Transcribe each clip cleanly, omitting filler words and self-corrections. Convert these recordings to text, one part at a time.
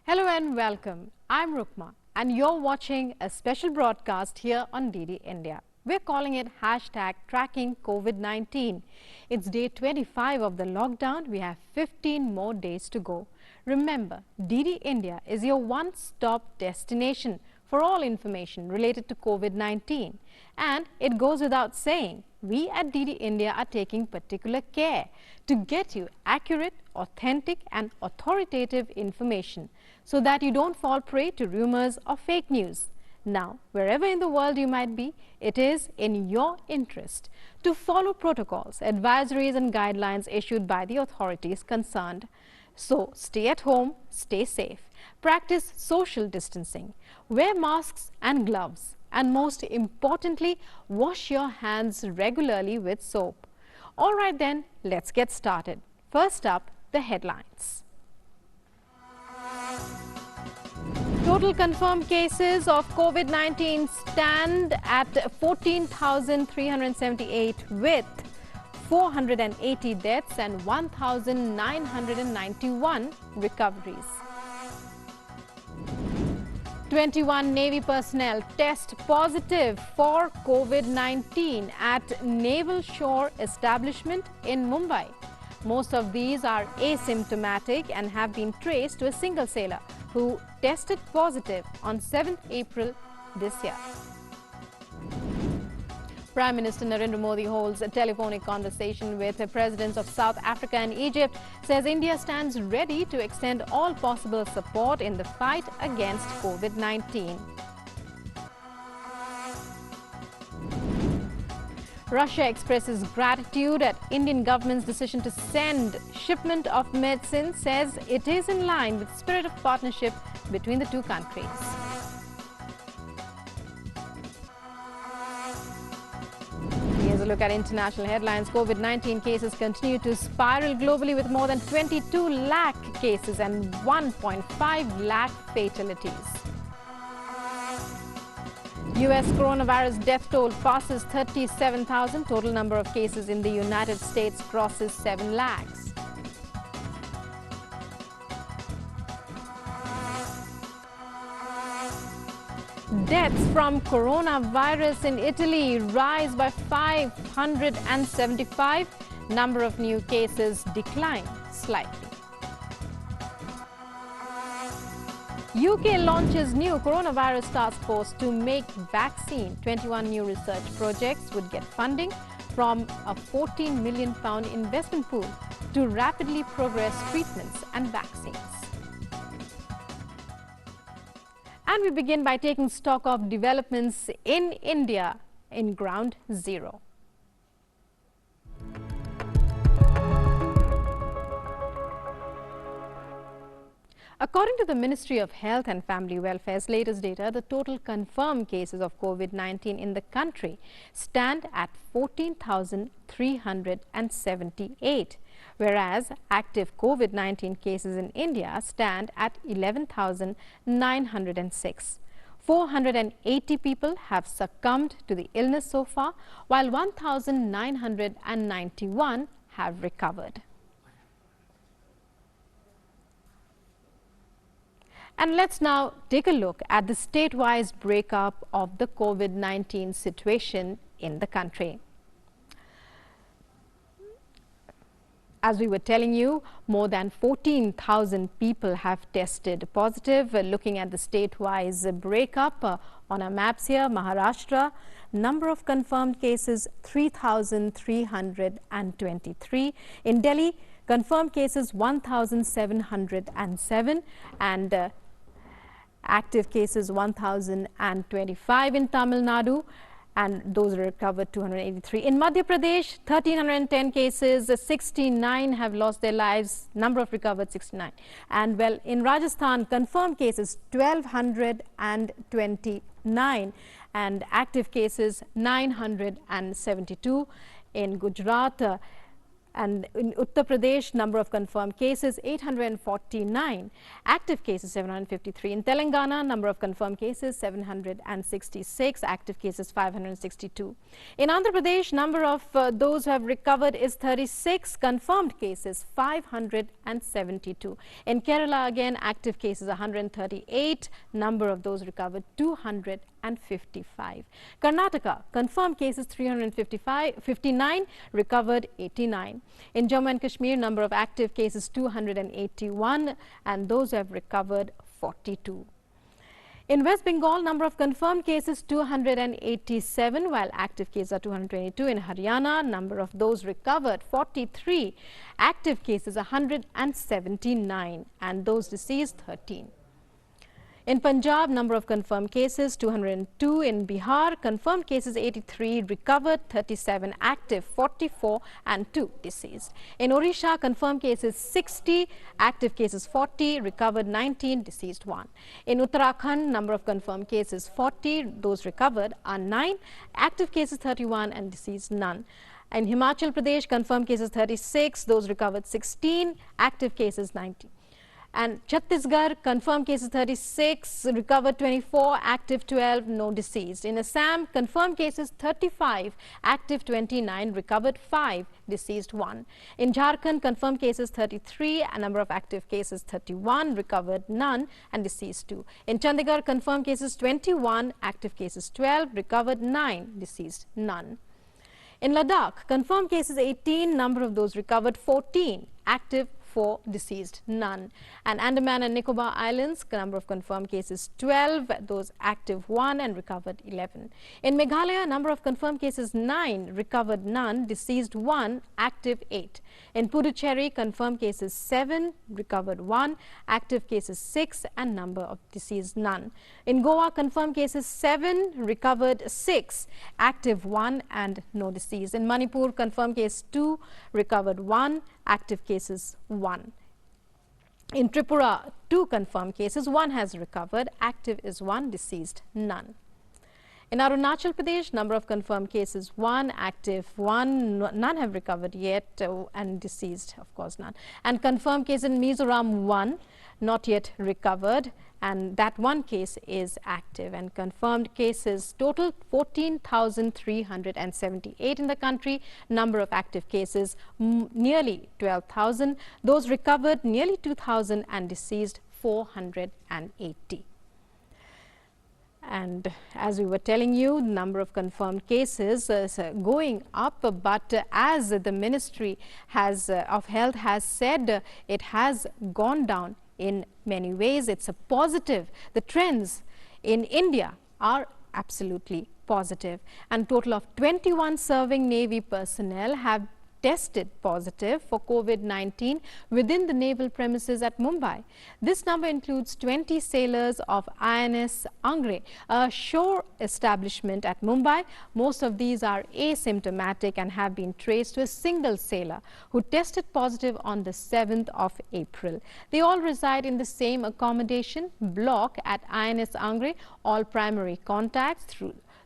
Hello and welcome. I'm Rukma and you're watching a special broadcast here on DD India. We're calling it #tracking COVID-19. It's day 25 of the lockdown. We have 15 more days to go. Remember, DD India is your one-stop destination for all information related to COVID-19. And it goes without saying, we at DD India are taking particular care to get you accurate, authentic and authoritative information so that you don't fall prey to rumors or fake news. Now, wherever in the world you might be, it is in your interest to follow protocols, advisories and guidelines issued by the authorities concerned. So, stay at home, stay safe, practice social distancing, wear masks and gloves, and most importantly, wash your hands regularly with soap. All right then, let's get started. First up, the headlines. Total confirmed cases of COVID-19 stand at 14,378 with 480 deaths and 1,991 recoveries. 21 Navy personnel test positive for COVID-19 at Naval Shore Establishment in Mumbai. Most of these are asymptomatic and have been traced to a single sailor who tested positive on 7th April this year. Prime Minister Narendra Modi holds a telephonic conversation with the presidents of South Africa and Egypt, says India stands ready to extend all possible support in the fight against COVID-19. Russia expresses gratitude at Indian government's decision to send shipment of medicine, says it is in line with the spirit of partnership between the two countries. Here's a look at international headlines. COVID-19 cases continue to spiral globally with more than 22 lakh cases and 1.5 lakh fatalities. U.S. coronavirus death toll passes 37,000. Total number of cases in the United States crosses 7 lakhs. Deaths from coronavirus in Italy rise by 575. Number of new cases decline slightly. UK launches new coronavirus task force to make vaccine. 21 new research projects would get funding from a £14 million investment pool to rapidly progress treatments and vaccines. And we begin by taking stock of developments in India in Ground Zero. According to the Ministry of Health and Family Welfare's latest data, the total confirmed cases of COVID-19 in the country stand at 14,378, whereas active COVID-19 cases in India stand at 11,906. 480 people have succumbed to the illness so far, while 1,991 have recovered. And let's now take a look at the state-wise breakup of the COVID-19 situation in the country. As we were telling you, more than 14,000 people have tested positive. Looking at the state-wise breakup on our maps here, Maharashtra, number of confirmed cases 3,323. In Delhi, confirmed cases 1,707 and active cases 1,025 in Tamil Nadu, and those recovered 283. In Madhya Pradesh, 1,310 cases, 69 have lost their lives, number of recovered 69. And well, in Rajasthan, confirmed cases 1,229 and active cases 972. In Gujarat, And in Uttar Pradesh, number of confirmed cases 849, active cases 753. In Telangana, number of confirmed cases 766, active cases 562. In Andhra Pradesh, number of those who have recovered is 36, confirmed cases 572. In Kerala, again, active cases 138, number of those recovered 255. Karnataka, confirmed cases 359, recovered 89. In Jammu and Kashmir, number of active cases 281 and those who have recovered 42. In West Bengal, number of confirmed cases 287 while active cases are 222. In Haryana, number of those recovered 43, active cases 179 and those deceased 13. In Punjab, number of confirmed cases 202. In Bihar, confirmed cases 83, recovered 37, active 44 and 2 deceased. In Odisha, confirmed cases 60, active cases 40, recovered 19, deceased 1. In Uttarakhand, number of confirmed cases 40, those recovered are 9, active cases 31 and deceased none. In Himachal Pradesh, confirmed cases 36, those recovered 16, active cases 19. And Chhattisgarh, confirmed cases 36, recovered 24, active 12, no deceased. In Assam, confirmed cases 35, active 29, recovered 5, deceased 1. In Jharkhand, confirmed cases 33, a number of active cases 31, recovered none and deceased 2. In Chandigarh, confirmed cases 21, active cases 12, recovered 9, deceased none. In Ladakh, confirmed cases 18, number of those recovered 14, active 4, deceased none. And Andaman and Nicobar Islands, number of confirmed cases 12, those active 1 and recovered 11. In Meghalaya, number of confirmed cases 9, recovered none, deceased 1, active 8. In Puducherry, confirmed cases 7, recovered 1, active cases 6 and number of deceased none. In Goa, confirmed cases 7, recovered 6, active 1 and no deceased. In Manipur, confirmed case 2, recovered 1, active cases 1. In Tripura, 2 confirmed cases, 1 has recovered, active is 1, deceased none. In Arunachal Pradesh, number of confirmed cases 1, active 1, none have recovered yet and deceased of course none. And confirmed case in Mizoram 1, not yet recovered, and that 1 case is active. And confirmed cases total 14,378 in the country, number of active cases nearly 12,000, those recovered nearly 2,000 and deceased 480. And as we were telling you, number of confirmed cases is going up, but as the Ministry of Health has said, it has gone down in many ways. It's a positive. The trends in India are absolutely positive. And total of 21 serving Navy personnel have tested positive for COVID-19 within the naval premises at Mumbai. This number includes 20 sailors of INS Angre, a shore establishment at Mumbai. Most of these are asymptomatic and have been traced to a single sailor who tested positive on the 7th of April. They all reside in the same accommodation block at INS Angre. All primary contacts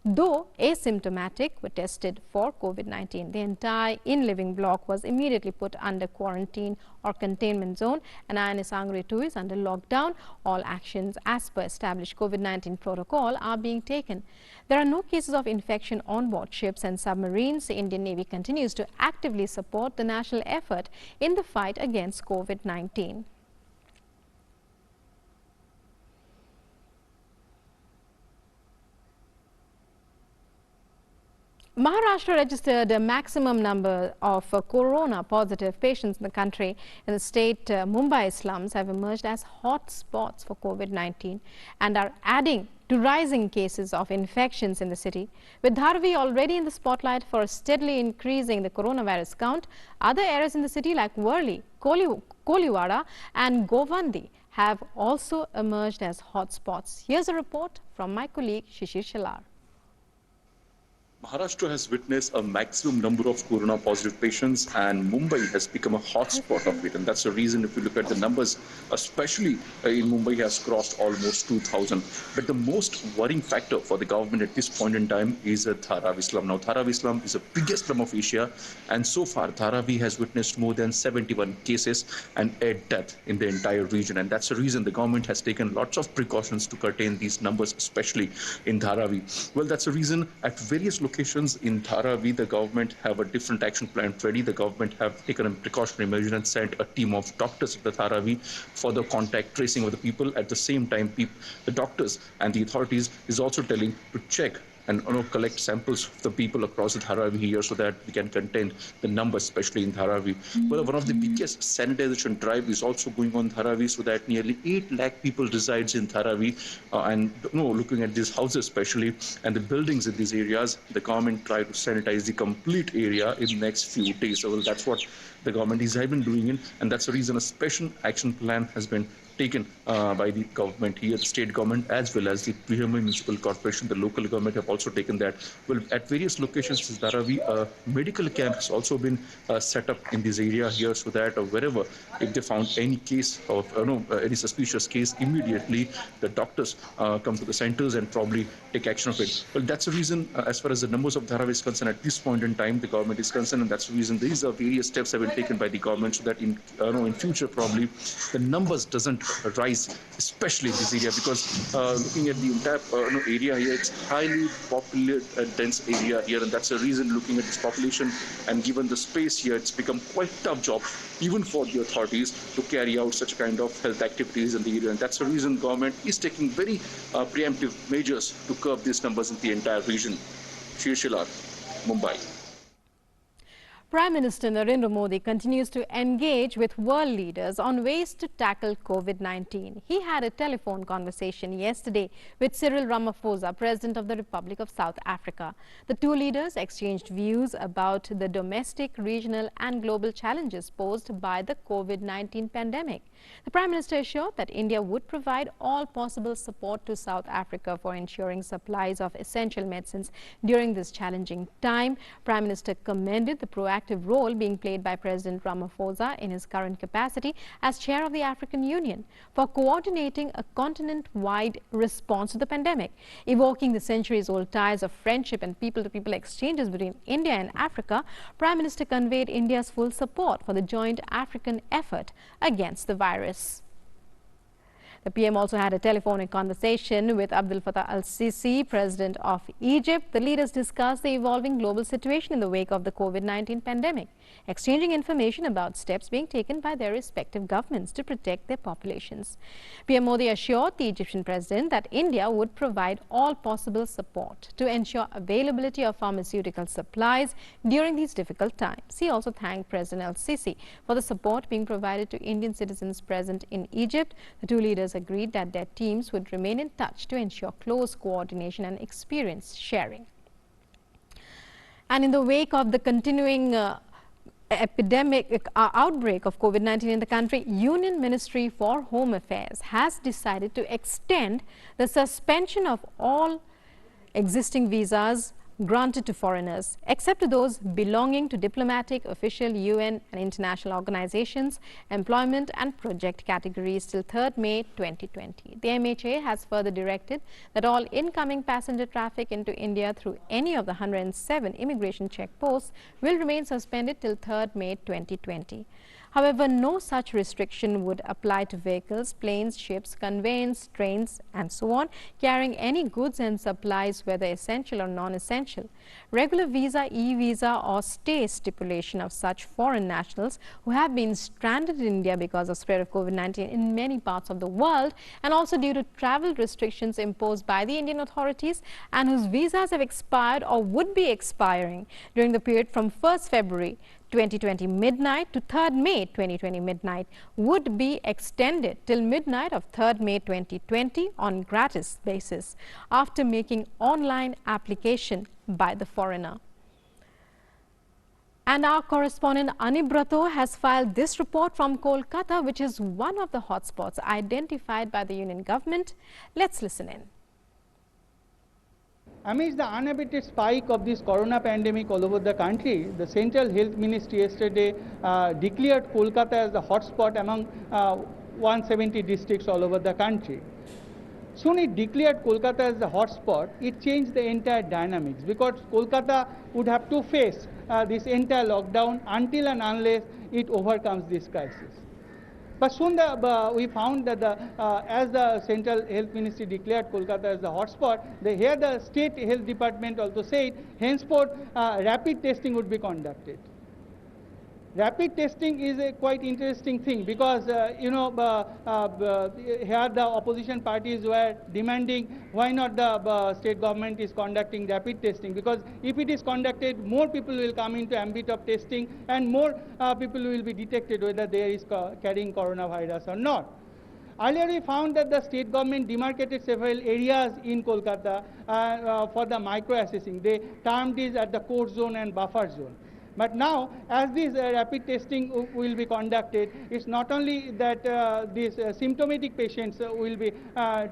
though asymptomatic were tested for COVID-19. The entire in-living block was immediately put under quarantine or containment zone, and INS Angre 2 is under lockdown. All actions as per established COVID-19 protocol are being taken. There are no cases of infection on board ships and submarines. The Indian Navy continues to actively support the national effort in the fight against COVID-19. Maharashtra registered a maximum number of corona positive patients in the country. In the state, Mumbai slums have emerged as hot spots for COVID-19 and are adding to rising cases of infections in the city. With Dharavi already in the spotlight for steadily increasing the coronavirus count, other areas in the city like Worli, Koliwada and Govandi have also emerged as hot spots. Here's a report from my colleague Shishir Shalar. Maharashtra has witnessed a maximum number of corona positive patients, and Mumbai has become a hotspot of it. And that's the reason, if you look at the numbers, especially in Mumbai, has crossed almost 2,000. But the most worrying factor for the government at this point in time is Dharavi slum. Now, Dharavi slum is the biggest slum of Asia, and so far, Dharavi has witnessed more than 71 cases and a death in the entire region. And that's the reason the government has taken lots of precautions to curtail these numbers, especially in Dharavi. Well, that's the reason at various locations in Dharavi, the government have a different action plan ready. The government have taken a precautionary measure and sent a team of doctors to the Dharavi for the contact tracing of the people. At the same time, the doctors and the authorities is also telling to check and collect samples of the people across the Dharavi here so that we can contain the numbers, especially in Dharavi. Well, one of the biggest sanitization drive is also going on Dharavi so that nearly 8 lakh people resides in Dharavi and looking at these houses especially and the buildings in these areas, the government try to sanitize the complete area in the next few days. So well, that's what the government is even doing it, and that's the reason a special action plan has been taken by the government here, the state government, as well as the municipal corporation, the local government have also taken that. Well, at various locations in Dharavi, a medical camp has also been set up in this area here so that wherever, if they found any case of, any suspicious case, immediately the doctors come to the centers and probably take action of it. Well, that's the reason, as far as the numbers of Dharavi is concerned, at this point in time, the government is concerned, and that's the reason these are various steps have been taken by the government so that in future probably the numbers doesn't rise, especially in this area, because looking at the entire area here, it's highly populated and dense area here, and that's the reason looking at this population and given the space here, it's become quite tough job even for the authorities to carry out such kind of health activities in the area, and that's the reason government is taking very preemptive measures to curb these numbers in the entire region. Shirshila, Mumbai. Prime Minister Narendra Modi continues to engage with world leaders on ways to tackle COVID-19. He had a telephone conversation yesterday with Cyril Ramaphosa, President of the Republic of South Africa. The two leaders exchanged views about the domestic, regional and global challenges posed by the COVID-19 pandemic. The Prime Minister assured that India would provide all possible support to South Africa for ensuring supplies of essential medicines during this challenging time. Prime Minister commended the proactive role being played by President Ramaphosa in his current capacity as chair of the African Union for coordinating a continent-wide response to the pandemic. Evoking the centuries-old ties of friendship and people-to-people exchanges between India and Africa, Prime Minister conveyed India's full support for the joint African effort against the virus. The PM also had a telephonic conversation with Abdel Fattah al-Sisi, President of Egypt. The leaders discussed the evolving global situation in the wake of the COVID-19 pandemic, exchanging information about steps being taken by their respective governments to protect their populations. PM Modi assured the Egyptian president that India would provide all possible support to ensure availability of pharmaceutical supplies during these difficult times. He also thanked President al-Sisi for the support being provided to Indian citizens present in Egypt. The two leaders agreed that their teams would remain in touch to ensure close coordination and experience sharing. And in the wake of the continuing outbreak of COVID-19 in the country, Union Ministry for Home Affairs has decided to extend the suspension of all existing visas granted to foreigners, except to those belonging to diplomatic, official, UN and international organizations, employment and project categories till 3rd May 2020. The MHA has further directed that all incoming passenger traffic into India through any of the 107 immigration checkposts will remain suspended till 3rd May 2020. However, no such restriction would apply to vehicles, planes, ships, conveyance, trains and so on, carrying any goods and supplies, whether essential or non-essential. Regular visa, e-visa or stay stipulation of such foreign nationals who have been stranded in India because of spread of COVID-19 in many parts of the world, and also due to travel restrictions imposed by the Indian authorities, and whose visas have expired or would be expiring during the period from 1st February 2020 midnight to 3rd May 2020 midnight, would be extended till midnight of 3rd May 2020 on gratis basis after making online application by the foreigner. And our correspondent Anibrato has filed this report from Kolkata, which is one of the hotspots identified by the Union government. Let's listen in. Amidst the unabated spike of this corona pandemic all over the country, the Central Health Ministry yesterday declared Kolkata as the hotspot among 170 districts all over the country. Soon it declared Kolkata as the hotspot, it changed the entire dynamics because Kolkata would have to face this entire lockdown until and unless it overcomes this crisis. But soon we found that as the Central Health Ministry declared Kolkata as the hotspot, here the State Health Department also said henceforth rapid testing would be conducted. Rapid testing is a quite interesting thing because, here the opposition parties were demanding why not the state government is conducting rapid testing, because if it is conducted, more people will come into ambit of testing and more people will be detected whether they is carrying coronavirus or not. Earlier we found that the state government demarcated several areas in Kolkata for the micro-assessing. They termed it at the core zone and buffer zone. But now, as this rapid testing will be conducted, it's not only that these symptomatic patients will be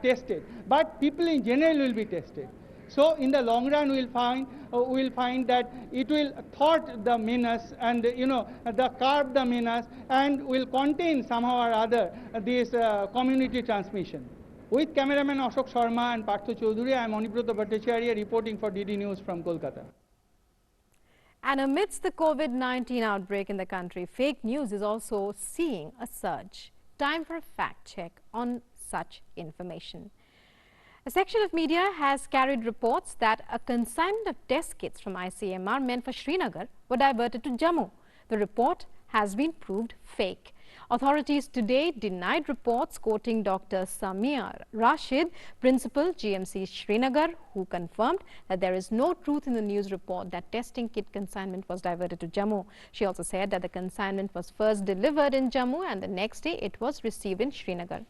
tested, but people in general will be tested. So, in the long run, we'll find that it will thwart the menace and curb the menace and will contain somehow or other this community transmission. With cameraman Ashok Sharma and Partho Chaudhuri, I am Anibrata Bhattacharya reporting for DD News from Kolkata. And amidst the COVID-19 outbreak in the country, fake news is also seeing a surge. Time for a fact check on such information. A section of media has carried reports that a consignment of test kits from ICMR meant for Srinagar were diverted to Jammu. The report has been proved fake. Authorities today denied reports quoting Dr. Samir Rashid, Principal GMC Srinagar, who confirmed that there is no truth in the news report that testing kit consignment was diverted to Jammu. She also said that the consignment was first delivered in Jammu and the next day it was received in Srinagar.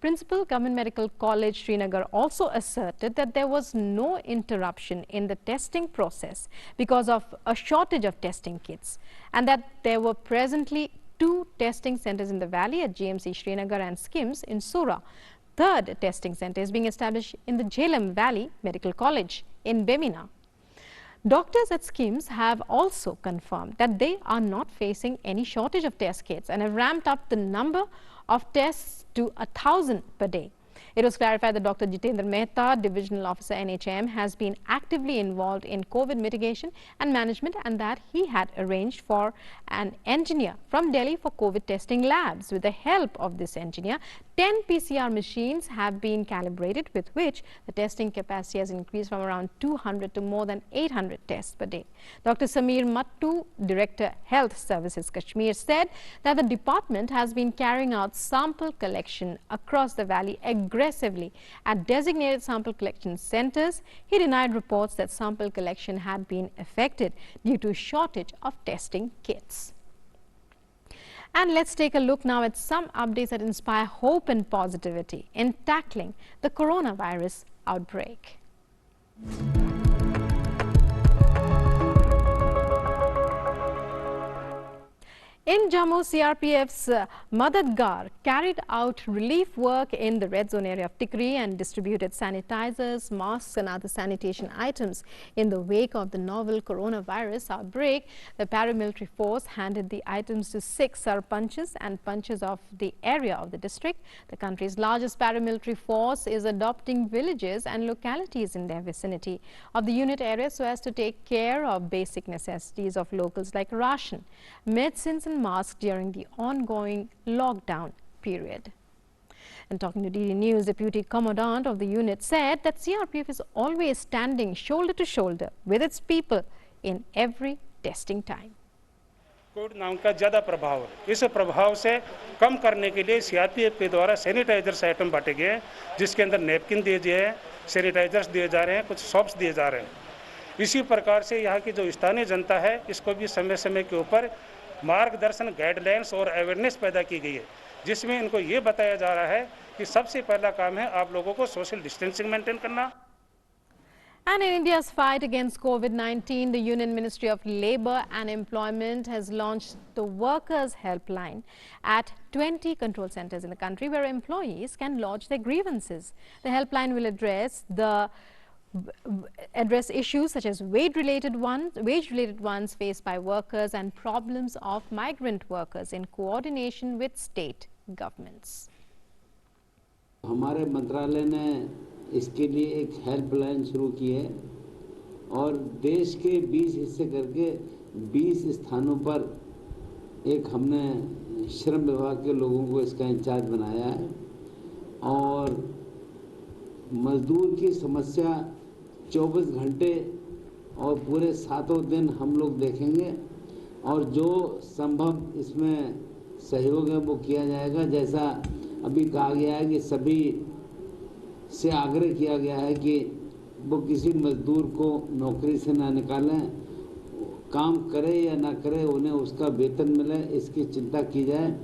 Principal Government Medical College Srinagar also asserted that there was no interruption in the testing process because of a shortage of testing kits and that there were presently 2 testing centers in the valley at GMC Srinagar and SKIMS in Sura. Third testing center is being established in the Jhelum Valley Medical College in Bemina. Doctors at SKIMS have also confirmed that they are not facing any shortage of test kits and have ramped up the number of tests to 1,000 per day. It was clarified that Dr. Jitendra Mehta, Divisional Officer NHM, has been actively involved in COVID mitigation and management and that he had arranged for an engineer from Delhi for COVID testing labs. With the help of this engineer, 10 PCR machines have been calibrated, with which the testing capacity has increased from around 200 to more than 800 tests per day. Dr. Samir Mattu, Director Health Services Kashmir, said that the department has been carrying out sample collection across the valley aggressively at designated sample collection centers. He denied reports that sample collection had been affected due to shortage of testing kits. And let's take a look now at some updates that inspire hope and positivity in tackling the coronavirus outbreak. In Jammu, CRPF's Madadgar carried out relief work in the red zone area of Tikri and distributed sanitizers, masks and other sanitation items. In the wake of the novel coronavirus outbreak, the paramilitary force handed the items to 6 sarpanches and panches of the area of the district. The country's largest paramilitary force is adopting villages and localities in their vicinity of the unit area so as to take care of basic necessities of locals like ration, medicines and masks during the ongoing lockdown period. And talking to DD News, Deputy Commandant of the unit said that CRPF is always standing shoulder to shoulder with its people in every testing time. Covid नाम का ज़्यादा प्रभाव है। इस प्रभाव से कम करने के लिए सीआरपीएफ के द्वारा सैनिटाइजर्स आइटम बांटे गए, जिसके अंदर नैपकिन दिए गए हैं, सैनिटाइजर्स दिए जा रहे हैं, कुछ सॉप्स दिए जा रहे हैं। इसी प्रकार से यहाँ की जो स्थानीय जनता है, इसको भी समय समय के ऊपर मार्गदर्शन, गाइडलाइंस और अवेयरनेस पैदा की गई है, जिसमें इनको ये बताया जा रहा है कि सबसे पहला काम है आप लोगों को सोशल डिस्टेंसिंग मेंटेन करना। And in India's fight against COVID-19, the Union Ministry of Labour and Employment has launched the Workers' Helpline at 20 control centres in the country where employees can lodge their grievances. The helpline will address the address issues such as wage-related ones faced by workers and problems of migrant workers in coordination with state governments. हमारे मंत्रालय ने इसके लिए एक helpline शुरू की है और देश के 20 हिस्से करके 20 स्थानों पर एक हमने श्रम विभाग के लोगों को इसका इंचार्ज बनाया है और मजदूर की समस्या 24 घंटे और पूरे 7 दिन हम लोग देखेंगे और जो संभव इसमें सहयोग है वो किया जाएगा। जैसा अभी कहा गया है कि सभी से आग्रह किया गया है कि वो किसी मजदूर को नौकरी से ना निकालें, काम करे या ना करे उन्हें उसका वेतन मिले, इसकी चिंता की जाए।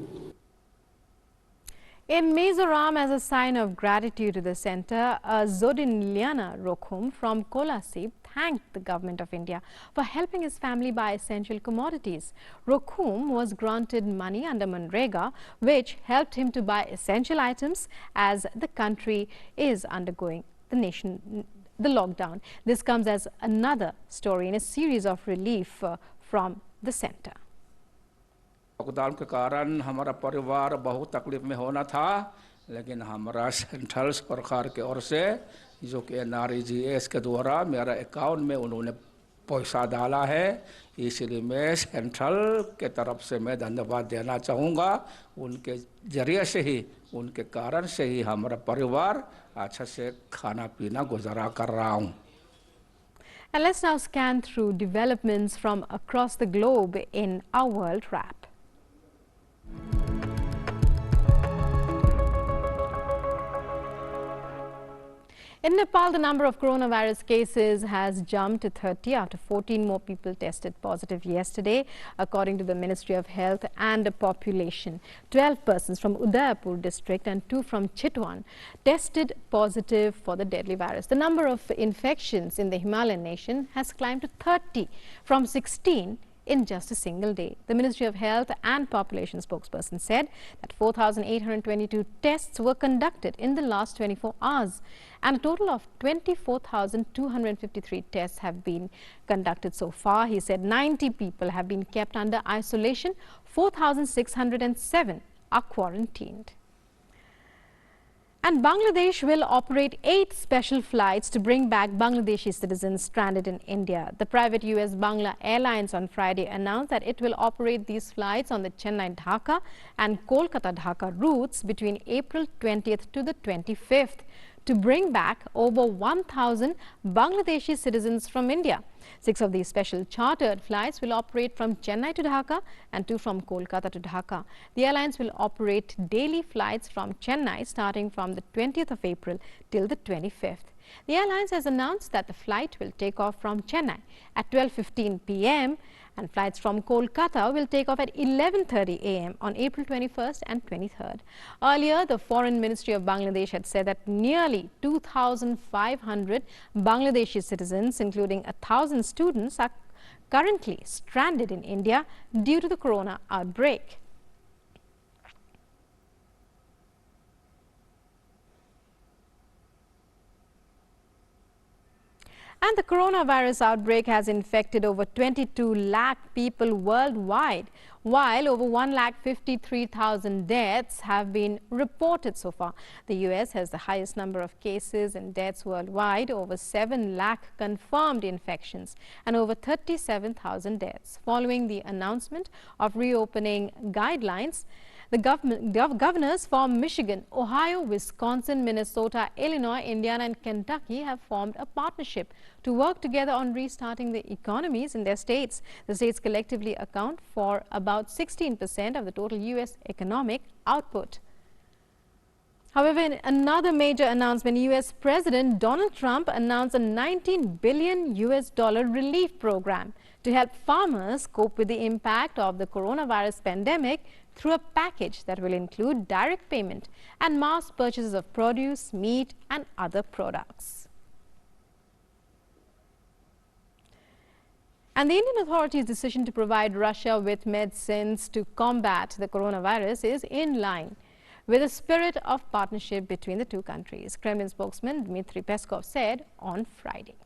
In Mizoram, as a sign of gratitude to the centre, Zodinliana Rokhum from Kolasib thanked the Government of India for helping his family buy essential commodities. Rokhum was granted money under Manrega, which helped him to buy essential items as the country is undergoing the lockdown. This comes as another story in a series of relief from the centre. Lockdown के कारण हमारा परिवार बहुत तकलीफ में होना था, लेकिन हमारा सेंट्रल सरकार की ओर से जो कि NREGS के द्वारा मेरा अकाउंट में उन्होंने पैसा डाला है, इसलिए मैं सेंट्रल के तरफ से मैं धन्यवाद देना चाहूँगा। उनके जरिए से ही, उनके कारण से ही हमारा परिवार अच्छा से खाना पीना गुजारा कर रहा हूँ। And let's now scan through developments from across the globe in our World Wrap. In Nepal, the number of coronavirus cases has jumped to 30 after 14 more people tested positive yesterday, according to the Ministry of Health and Population. 12 persons from Udaipur district and 2 from Chitwan tested positive for the deadly virus. The number of infections in the Himalayan nation has climbed to 30 from 16 in just a single day. The Ministry of Health and Population spokesperson said that 4,822 tests were conducted in the last 24 hours and a total of 24,253 tests have been conducted so far. He said 90 people have been kept under isolation, 4,607 are quarantined. And Bangladesh will operate 8 special flights to bring back Bangladeshi citizens stranded in India. The private US Bangla Airlines on Friday announced that it will operate these flights on the Chennai-Dhaka and Kolkata-Dhaka routes between April 20th to the 25th to bring back over 1,000 Bangladeshi citizens from India. 6 of these special chartered flights will operate from Chennai to Dhaka and 2 from Kolkata to Dhaka. The airlines will operate daily flights from Chennai starting from the 20th of April till the 25th. The airlines has announced that the flight will take off from Chennai at 12:15 p.m. and flights from Kolkata will take off at 11:30 a.m. on April 21st and 23rd. Earlier, the Foreign Ministry of Bangladesh had said that nearly 2,500 Bangladeshi citizens, including 1,000 students, are currently stranded in India due to the corona outbreak. And the coronavirus outbreak has infected over 22 lakh people worldwide, while over 1,53,000 deaths have been reported so far. The US has the highest number of cases and deaths worldwide, over 7 lakh confirmed infections and over 37,000 deaths. Following the announcement of reopening guidelines, the governors from Michigan, Ohio, Wisconsin, Minnesota, Illinois, Indiana and Kentucky have formed a partnership to work together on restarting the economies in their states. The states collectively account for about 16% of the total U.S. economic output. However, in another major announcement, U.S. President Donald Trump announced a $19 billion relief program to help farmers cope with the impact of the coronavirus pandemic through a package that will include direct payment and mass purchases of produce, meat and other products. And the Indian authorities' decision to provide Russia with medicines to combat the coronavirus is in line with a spirit of partnership between the two countries, Kremlin spokesman Dmitry Peskov said on Friday.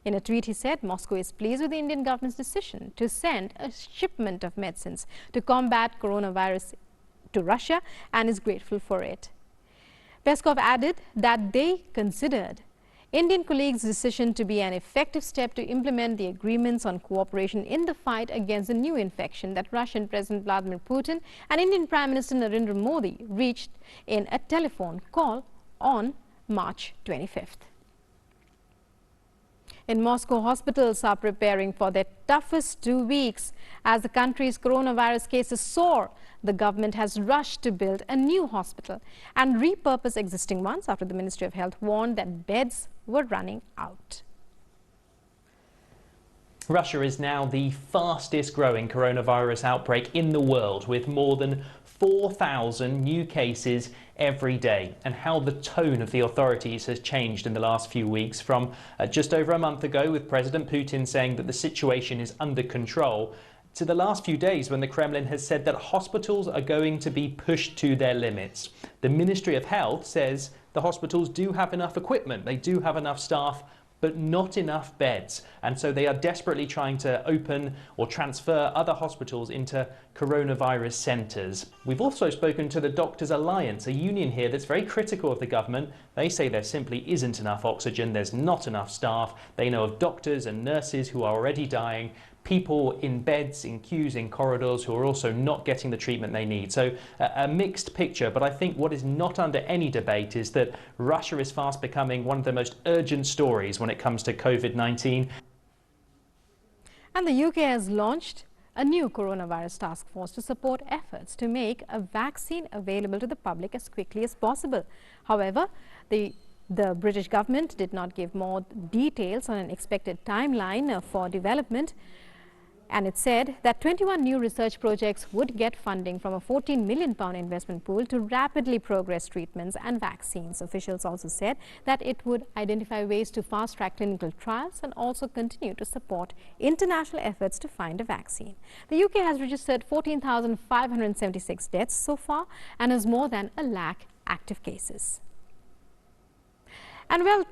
In a tweet, he said Moscow is pleased with the Indian government's decision to send a shipment of medicines to combat coronavirus to Russia and is grateful for it. Peskov added that they considered Indian colleagues' decision to be an effective step to implement the agreements on cooperation in the fight against the new infection that Russian President Vladimir Putin and Indian Prime Minister Narendra Modi reached in a telephone call on March 25th. In Moscow, hospitals are preparing for their toughest 2 weeks as the country's coronavirus cases soar. The government has rushed to build a new hospital and repurpose existing ones after the Ministry of Health warned that beds were running out. Russia is now the fastest growing coronavirus outbreak in the world, with more than 4,000 new cases every day, and how the tone of the authorities has changed in the last few weeks from just over a month ago with President Putin saying that the situation is under control to the last few days when the Kremlin has said that hospitals are going to be pushed to their limits. The Ministry of Health says the hospitals do have enough equipment, they do have enough staff, but not enough beds. And so they are desperately trying to open or transfer other hospitals into coronavirus centres. We've also spoken to the Doctors Alliance, a union here that's very critical of the government. They say there simply isn't enough oxygen, there's not enough staff. They know of doctors and nurses who are already dying, people in beds, in queues, in corridors who are also not getting the treatment they need. So a mixed picture, but I think what is not under any debate is that Russia is fast becoming one of the most urgent stories when it comes to COVID-19. And the UK has launched a new coronavirus task force to support efforts to make a vaccine available to the public as quickly as possible. However, the British government did not give more details on an expected timeline for development. And it said that 21 new research projects would get funding from a £14 million investment pool to rapidly progress treatments and vaccines. Officials also said that it would identify ways to fast-track clinical trials and also continue to support international efforts to find a vaccine. The UK has registered 14,576 deaths so far and has more than 1 lakh active cases. And well,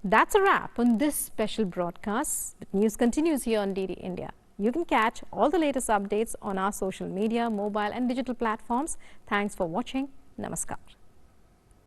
that's a wrap on this special broadcast. But news continues here on DD India. You can catch all the latest updates on our social media, mobile and digital platforms. Thanks for watching. Namaskar.